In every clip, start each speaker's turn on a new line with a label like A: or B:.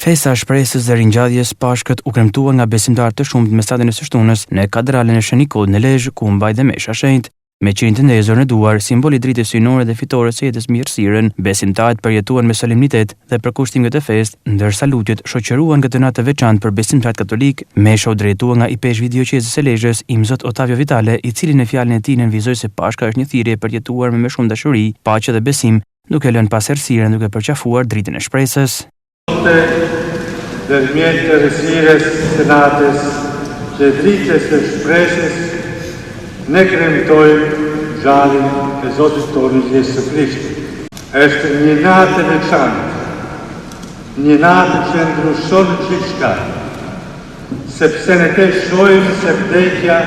A: Festa e shpresës dhe ringjalljes Pashkët u kremtua nga besimtarë të shumtë me stadin e së shtunës në katedralen e Shën Nikodë në Lezhë, ku mbaj dhe mesha shenjtë. Me qirin të ndezur në duar, simboli i dritës hyjnore dhe fitore së jetës mirësirën, besimtarët përjetuan me solemnitet dhe përkushtimet e festë, ndërsa lutjet shoqëruan këtë natë të veçantë për besimtarët katolik. Mesha u drejtua nga i peshqvi i dioqezës së Lezhës, Imzot Otavio Vitale, i cili në fjalën e tij nënvizoi se Pashka është një thirrje për jetuar me shumë dashuri, paqe dhe besim, duke lënë pas errësirën duke përqafuar dritën e shpresës.
B: Dërmjet të errësirës së natës që dritës së shpresës ne kremtojmë gjallin e Zotit tonë Jezu Krishti. Është një natë e veçantë, një natë që ndryshon gjithçka, sepse ne të shohim se vdekja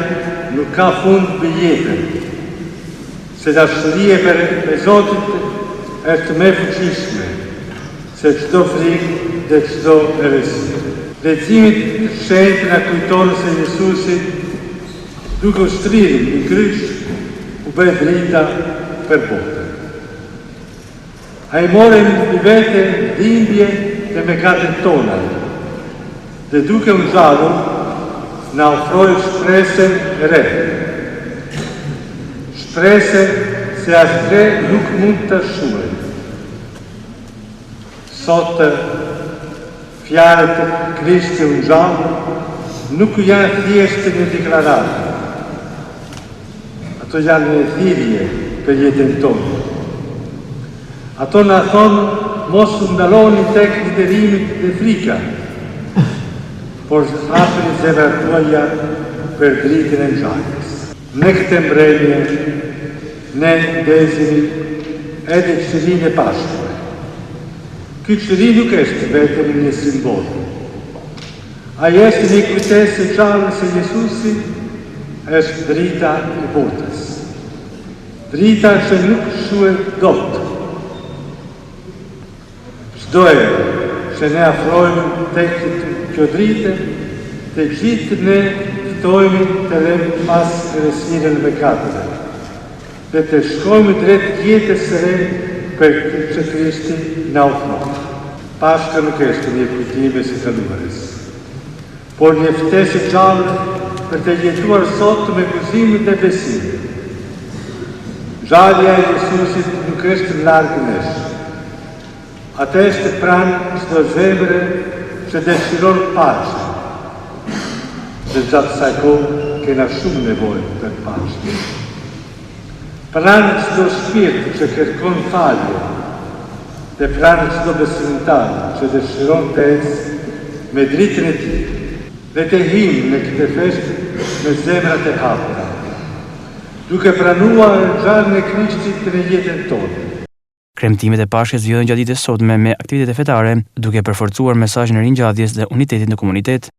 B: nuk ka fund për jetën, se dashuria për Zotit është më e fuqishme se çdo frikë dhe çdo errësi. Leximit të shenjtë na kujton se Jezusi, duke u shtrirë në kryq, u bë drita për botën. Ai mori në vete dhimbje dhe mëkatet tona, dhe duke u ngjallur, na ofroi shpresën e re. Shpresë se asgjë nuk mund të shuhet. Sot fjalët e Krishtit u ngjallur nuk janë thjesht një deklaratë. Ato janë një thirrje për jetën tonë. Ato na thonë mos u ndaloni tek detyrimet dhe frika, por hapni zemrat tuaja për dritën e ngjarjes. Në këtë mbrëmje ne ndezim edhe çlirin e Pashkës. Ky çliri nuk është vetëm një simbol. Ai është një kujtesë e qartë se Jezusi është drita e botës. Drita që nuk shuhet dot. Çdo herë që ne afrohemi tek kjo dritë, të gjithë ne ftohemi të rrim pas errësirën e mëkateve, dhe të shkojmë drejt jetës së re për që Krishti na ofron. Pashka nuk është një kujtim e së kaluarës, por një ftesë e gjallë për të jetuar sot me gëzimin dhe besimin. Gjallja e Jezusit nuk është larg nesh. Atë është pranë çdo zemre që dëshiron paqe. Dhe gjatë kësaj kohë kena shumë nevojë për paqe. Pranë çdo shpirt që kërkon falje, dhe pranë çdo besimtar që dëshiron të ecë me dritën e tij, dhe të hijmë në këtë festë me zemrat e hapura, duke pranuar gjallën e Krishtit në jetën tonë.
A: Kremtimet e Pashkës vijojnë gjatë ditës sotme me aktivitete fetare, duke përforcuar mesazhin e ringjalljes dhe unitetit në komunitet.